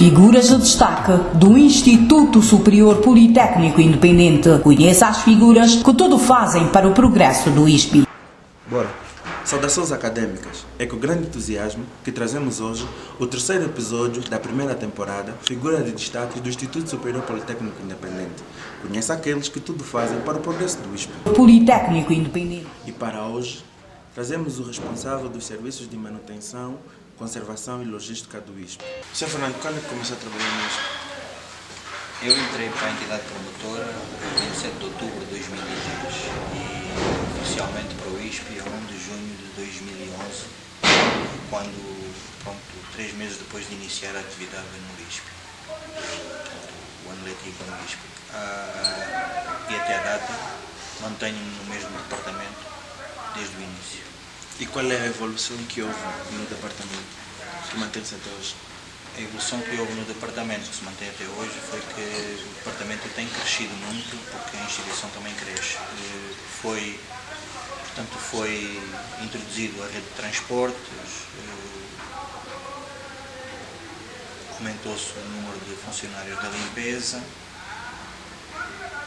Figuras de destaque do Instituto Superior Politécnico Independente. Conheça as figuras que tudo fazem para o progresso do ISP. Bora! Saudações acadêmicas! É com grande entusiasmo que trazemos hoje o terceiro episódio da primeira temporada, Figura de Destaque do Instituto Superior Politécnico Independente. Conheça aqueles que tudo fazem para o progresso do ISP. Politécnico Independente. E para hoje, trazemos o responsável dos serviços de manutenção, conservação e logística do ISP. Sr. Fernando, quando é que começou a trabalhar no ISP? Eu entrei para a entidade promotora em 27 de outubro de 2010 e oficialmente para o ISP a 1 de junho de 2011, quando, 3 meses depois de iniciar a atividade no ISP, o ano letivo no ISP. E até a data mantenho-me no mesmo departamento desde o início. E qual é a evolução que houve no departamento, que mantém-se até hoje? A evolução que houve no departamento, que se mantém até hoje, foi que o departamento tem crescido muito, porque a instituição também cresce. Foi introduzido a rede de transportes, aumentou-se o número de funcionários da limpeza,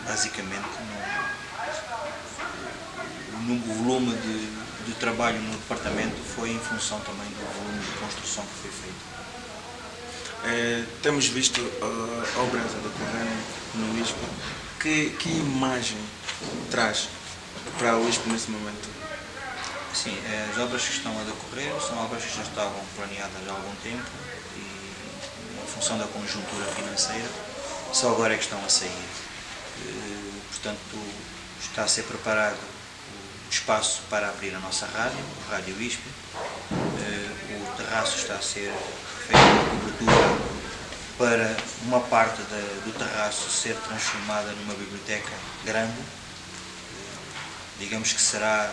basicamente o volume de trabalho no departamento foi em função também do volume de construção que foi feito. Temos visto obras a decorrer no ISP. Que imagem traz para o ISP nesse momento? Sim, as obras que estão a decorrer são obras que já estavam planeadas há algum tempo e, em função da conjuntura financeira, só agora é que estão a sair. Portanto, está a ser preparado o espaço para abrir a nossa rádio, o Rádio ISP. O terraço está a ser feita uma cobertura para uma parte do terraço ser transformada numa biblioteca grande. Digamos que será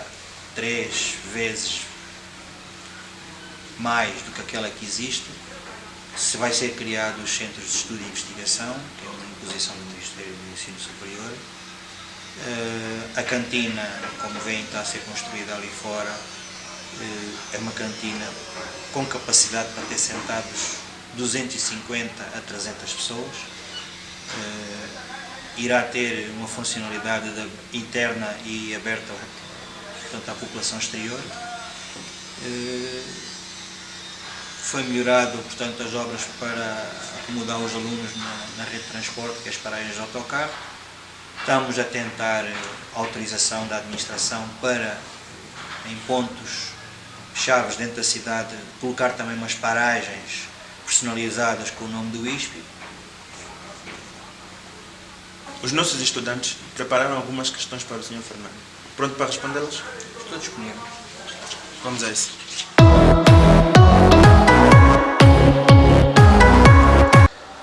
3 vezes mais do que aquela que existe. Se vai ser criado os centros de estudo e investigação, que é uma imposição do Ministério do Ensino Superior. A cantina, como veem, está a ser construída ali fora. É uma cantina com capacidade para ter sentados 250 a 300 pessoas. Irá ter uma funcionalidade interna e aberta, portanto, à população exterior. Foi melhorado, portanto, as obras para acomodar os alunos na rede de transporte, que é as paragens de autocarro. Estamos a tentar autorização da administração para, em pontos chaves dentro da cidade, colocar também umas paragens personalizadas com o nome do ISP. Os nossos estudantes prepararam algumas questões para o Sr. Fernando. Pronto para respondê-las? Estou disponível. Vamos a isso.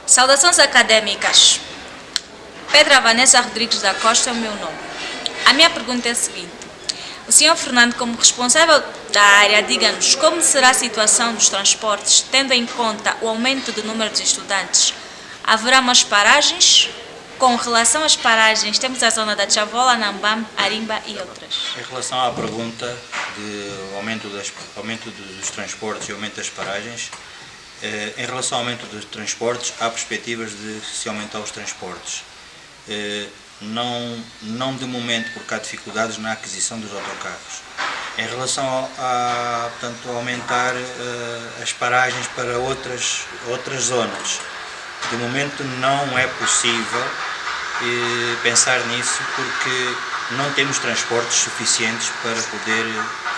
Saudações acadêmicas. Pedra Vanessa Rodrigues da Costa é o meu nome. A minha pergunta é a seguinte. O Sr. Fernando, como responsável da área, diga-nos como será a situação dos transportes, tendo em conta o aumento do número de estudantes. Haverá mais paragens? Com relação às paragens, temos a zona da Chavola, Nambam, Arimba e outras. Em relação à pergunta de aumento dos transportes e aumento das paragens, em relação ao aumento dos transportes, há perspectivas de se aumentar os transportes. Não de momento, porque há dificuldades na aquisição dos autocarros. Em relação portanto, a aumentar as paragens para outras zonas, de momento não é possível pensar nisso, porque não temos transportes suficientes para poder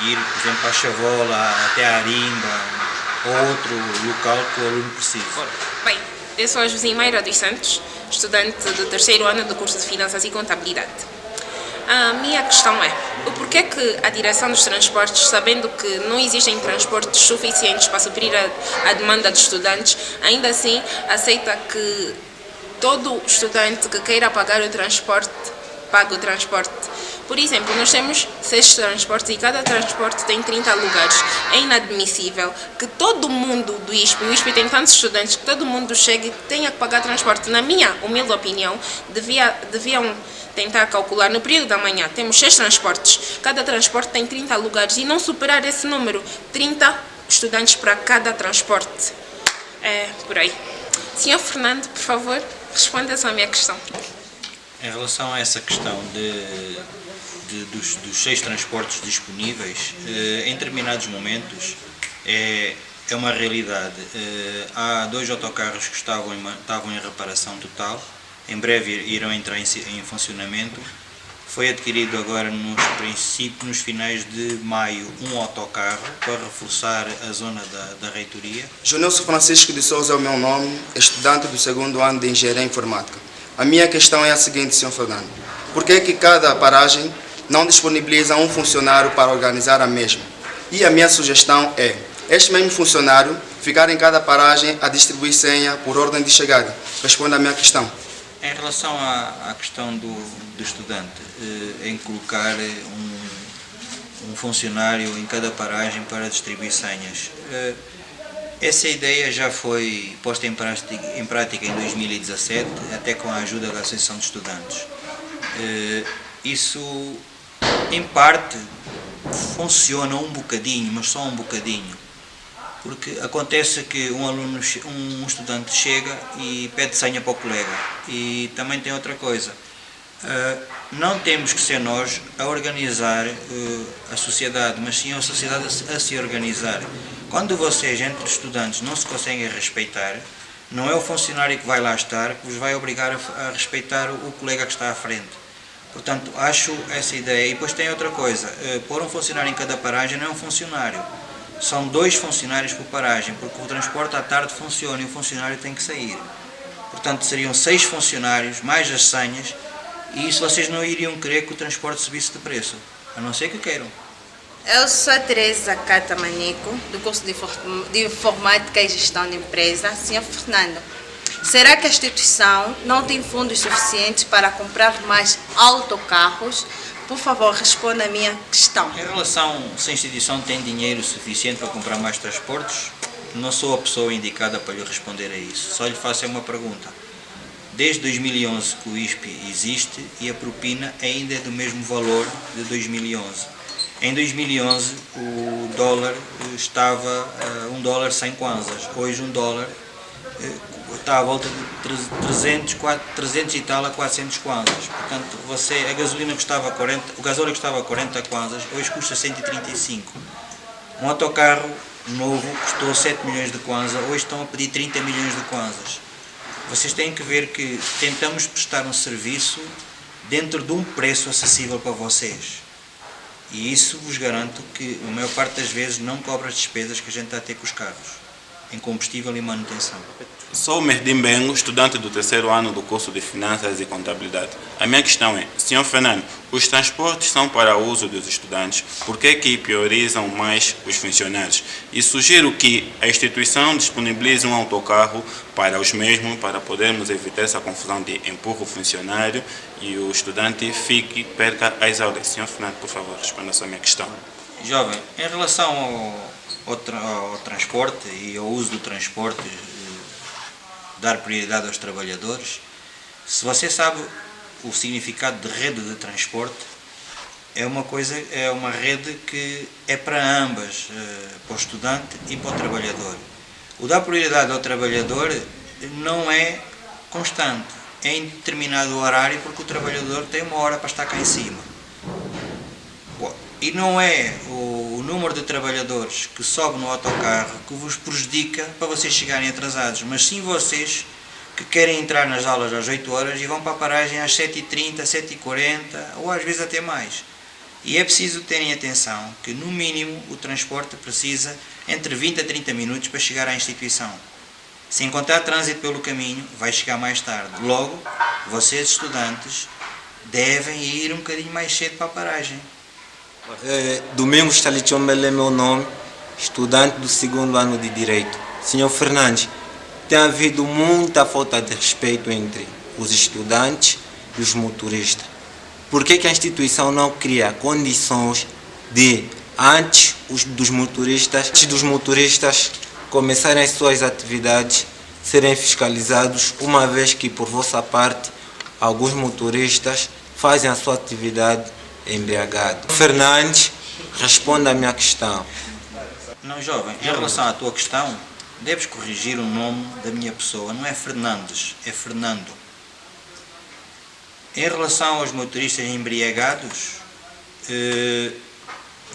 ir, por exemplo, à Chavola, até à Arimba ou outro local que o aluno precise. Bem, eu sou a Josimeira dos Santos, estudante do 3º ano do curso de Finanças e Contabilidade. A minha questão é, o porquê que a direção dos transportes, sabendo que não existem transportes suficientes para suprir a demanda de estudantes, ainda assim aceita que todo estudante que queira pagar o transporte, pague o transporte. Por exemplo, nós temos 6 transportes e cada transporte tem 30 lugares. É inadmissível que todo mundo do ISP, o ISP tem tantos estudantes, que todo mundo chegue e tenha que pagar transporte. Na minha humilde opinião, deviam tentar calcular no período da manhã. Temos 6 transportes, cada transporte tem 30 lugares e não superar esse número, 30 estudantes para cada transporte. É por aí. Senhor Fernando, por favor, responda essa minha questão. Em relação a essa questão dos 6 transportes disponíveis, em determinados momentos é uma realidade. Há 2 autocarros que estavam em reparação total, em breve irão entrar em funcionamento. Foi adquirido agora nos finais de maio um autocarro para reforçar a zona da reitoria. Junilson Francisco de Souza é o meu nome, estudante do 2º ano de Engenharia Informática. A minha questão é a seguinte, Sr. Fernando. Por que cada paragem não disponibiliza um funcionário para organizar a mesma? E a minha sugestão é, este mesmo funcionário ficar em cada paragem a distribuir senha por ordem de chegada. Responda a minha questão. Em relação à questão do estudante, em colocar um funcionário em cada paragem para distribuir senhas, essa ideia já foi posta em prática em 2017, até com a ajuda da Associação de Estudantes. Isso, em parte, funciona um bocadinho, mas só um bocadinho. Porque acontece que um estudante chega e pede senha para o colega. E também tem outra coisa, não temos que ser nós a organizar a sociedade, mas sim a sociedade a se organizar. Quando vocês, entre estudantes, não se conseguem respeitar, não é o funcionário que vai lá estar que vos vai obrigar a respeitar o colega que está à frente. Portanto, acho essa ideia. E depois tem outra coisa, pôr um funcionário em cada paragem não é um funcionário. São 2 funcionários por paragem, porque o transporte à tarde funciona e o funcionário tem que sair. Portanto, seriam 6 funcionários, mais as senhas, e isso vocês não iriam querer que o transporte subisse de preço, a não ser que queiram. Eu sou a Teresa Cata Manico, do curso de Informática e Gestão de Empresa. Senhor Fernando, será que a instituição não tem fundos suficientes para comprar mais autocarros? Por favor, responda a minha questão. Em relação se a instituição tem dinheiro suficiente para comprar mais transportes, não sou a pessoa indicada para lhe responder a isso. Só lhe faço uma pergunta. Desde 2011 que o ISPI existe e a propina ainda é do mesmo valor de 2011. Em 2011 o dólar estava a $1 kwanzas. Hoje $1 está à volta de 300 e tal a 400 kwanzas. Portanto, a gasolina custava 40, o gasóleo custava 40 kwanzas, hoje custa 135. Um autocarro novo custou 7 milhões de kwanzas, hoje estão a pedir 30 milhões de kwanzas. Vocês têm que ver que tentamos prestar um serviço dentro de um preço acessível para vocês. E isso vos garanto que a maior parte das vezes não cobra as despesas que a gente está a ter com os carros, em combustível e manutenção. Sou o Merdim Bengo, estudante do 3º ano do curso de Finanças e Contabilidade. A minha questão é, Sr. Fernando, os transportes são para o uso dos estudantes, por que priorizam mais os funcionários? E sugiro que a instituição disponibilize um autocarro para os mesmos, para podermos evitar essa confusão de empurra o funcionário e o estudante perca as aulas. Sr. Fernando, por favor, responda a minha questão. Jovem, em relação ao transporte e ao uso do transporte, dar prioridade aos trabalhadores, se você sabe o significado de rede de transporte, é uma rede que é para ambas, para o estudante e para o trabalhador. O dar prioridade ao trabalhador não é constante, é em determinado horário, porque o trabalhador tem 1 hora para estar cá em cima. E não é o número de trabalhadores que sobe no autocarro que vos prejudica para vocês chegarem atrasados, mas sim vocês que querem entrar nas aulas às 8 horas e vão para a paragem às 7h30, 7h40 ou às vezes até mais. E é preciso terem atenção que no mínimo o transporte precisa entre 20 a 30 minutos para chegar à instituição. Se encontrar trânsito pelo caminho, vai chegar mais tarde. Logo, vocês estudantes devem ir um bocadinho mais cedo para a paragem. Domingos Talichombele é meu nome, estudante do 2º ano de Direito. Senhor Fernandes, tem havido muita falta de respeito entre os estudantes e os motoristas. Por que a instituição não cria condições de, antes dos motoristas começarem as suas atividades, serem fiscalizados, uma vez que, por vossa parte, alguns motoristas fazem a sua atividade embriagado? Fernandes, responda a minha questão. Não, jovem, em relação à tua questão, deves corrigir o nome da minha pessoa. Não é Fernandes, é Fernando. Em relação aos motoristas embriagados,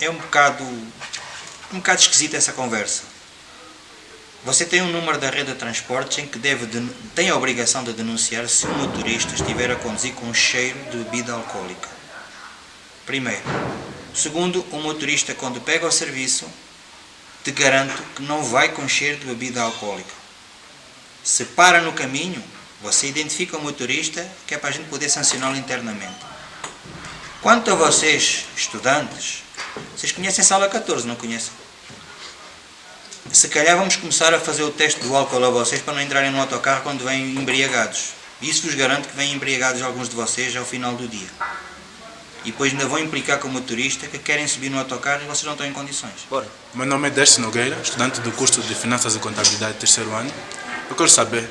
é um bocado esquisita essa conversa. Você tem um número da rede de transportes em que tem a obrigação de denunciar se um motorista estiver a conduzir com cheiro de bebida alcoólica. Primeiro. Segundo, o motorista, quando pega o serviço, te garanto que não vai com cheiro de bebida alcoólica. Se para no caminho, você identifica o motorista, que é para a gente poder sancioná-lo internamente. Quanto a vocês, estudantes, vocês conhecem a sala 14, não conhecem? Se calhar vamos começar a fazer o teste do álcool a vocês para não entrarem no autocarro quando vêm embriagados. Isso vos garanto que vêm embriagados alguns de vocês ao final do dia. E depois ainda vão implicar com o motorista que querem subir no autocarro e vocês não estão em condições. Bora. Meu nome é Dercy Nogueira, estudante do curso de Finanças e Contabilidade terceiro ano. Eu quero saber,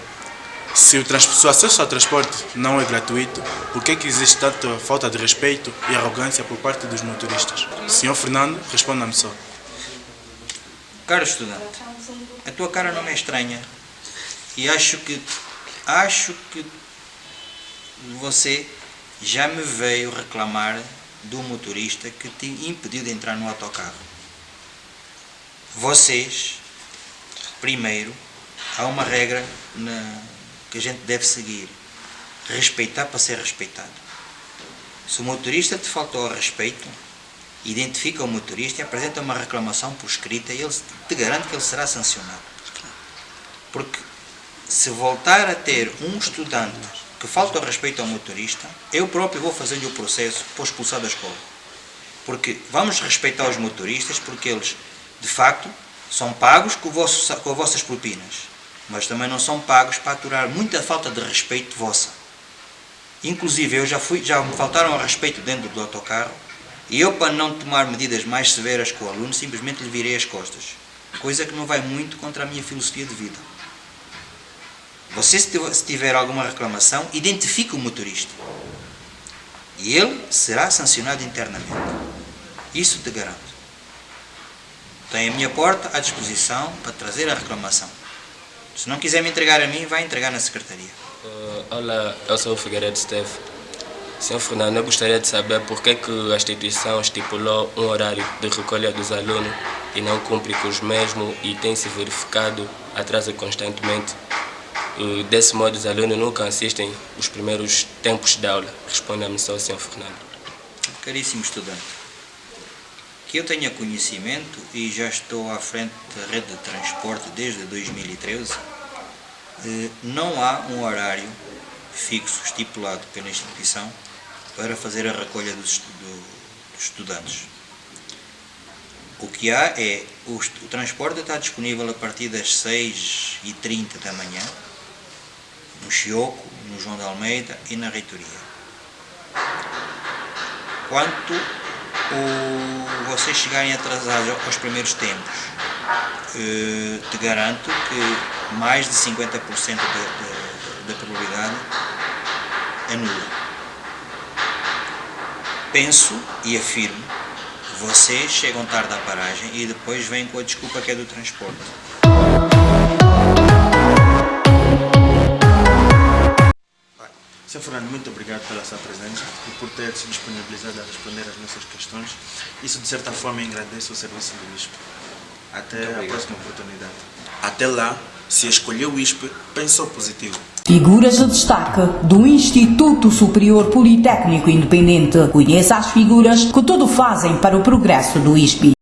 se o acesso ao transporte não é gratuito, por que existe tanta falta de respeito e arrogância por parte dos motoristas? Senhor Fernando, responda-me só. Caro estudante, a tua cara não é estranha e acho que você já me veio reclamar do motorista que te impediu de entrar no autocarro. Vocês, primeiro, há uma regra que a gente deve seguir. Respeitar para ser respeitado. Se o motorista te faltou ao respeito, identifica o motorista e apresenta uma reclamação por escrita e ele te garante que ele será sancionado. Porque se voltar a ter um estudante que falta ao respeito ao motorista, eu próprio vou fazer-lhe o processo para o expulsar da escola. Porque vamos respeitar os motoristas porque eles, de facto, são pagos com as vossas propinas, mas também não são pagos para aturar muita falta de respeito vossa. Inclusive, já me faltaram ao respeito dentro do autocarro e eu, para não tomar medidas mais severas com o aluno, simplesmente lhe virei as costas. Coisa que não vai muito contra a minha filosofia de vida. Você, se tiver alguma reclamação, identifique o motorista. E ele será sancionado internamente. Isso te garanto. Tem a minha porta à disposição para trazer a reclamação. Se não quiser me entregar a mim, vai entregar na secretaria. Olá, eu sou o Figueiredo Steve. Senhor Fernando, eu gostaria de saber por que a instituição estipulou um horário de recolha dos alunos e não cumpre com os mesmos e tem se verificado atraso constantemente. E desse modo, os alunos nunca assistem os primeiros tempos de aula. Responda-me só, Sr. Fernando. Caríssimo estudante, que eu tenha conhecimento e já estou à frente da rede de transporte desde 2013, não há um horário fixo estipulado pela instituição para fazer a recolha dos estudantes. O que há é, o transporte está disponível a partir das 6h30 da manhã, no Chioco, no João de Almeida e na reitoria. Quanto vocês chegarem atrasados aos primeiros tempos, te garanto que mais de 50% da probabilidade é nula. Penso e afirmo, vocês chegam tarde à paragem e depois vêm com a desculpa que é do transporte. Sr. Fernando, muito obrigado pela sua presença e por ter se disponibilizado a responder às nossas questões. Isso, de certa forma, engrandece o serviço do ISP. Até a próxima oportunidade. Até lá, se escolheu o ISP, pensou positivo. Figuras de destaque do Instituto Superior Politécnico Independente. Conheça as figuras que tudo fazem para o progresso do ISP.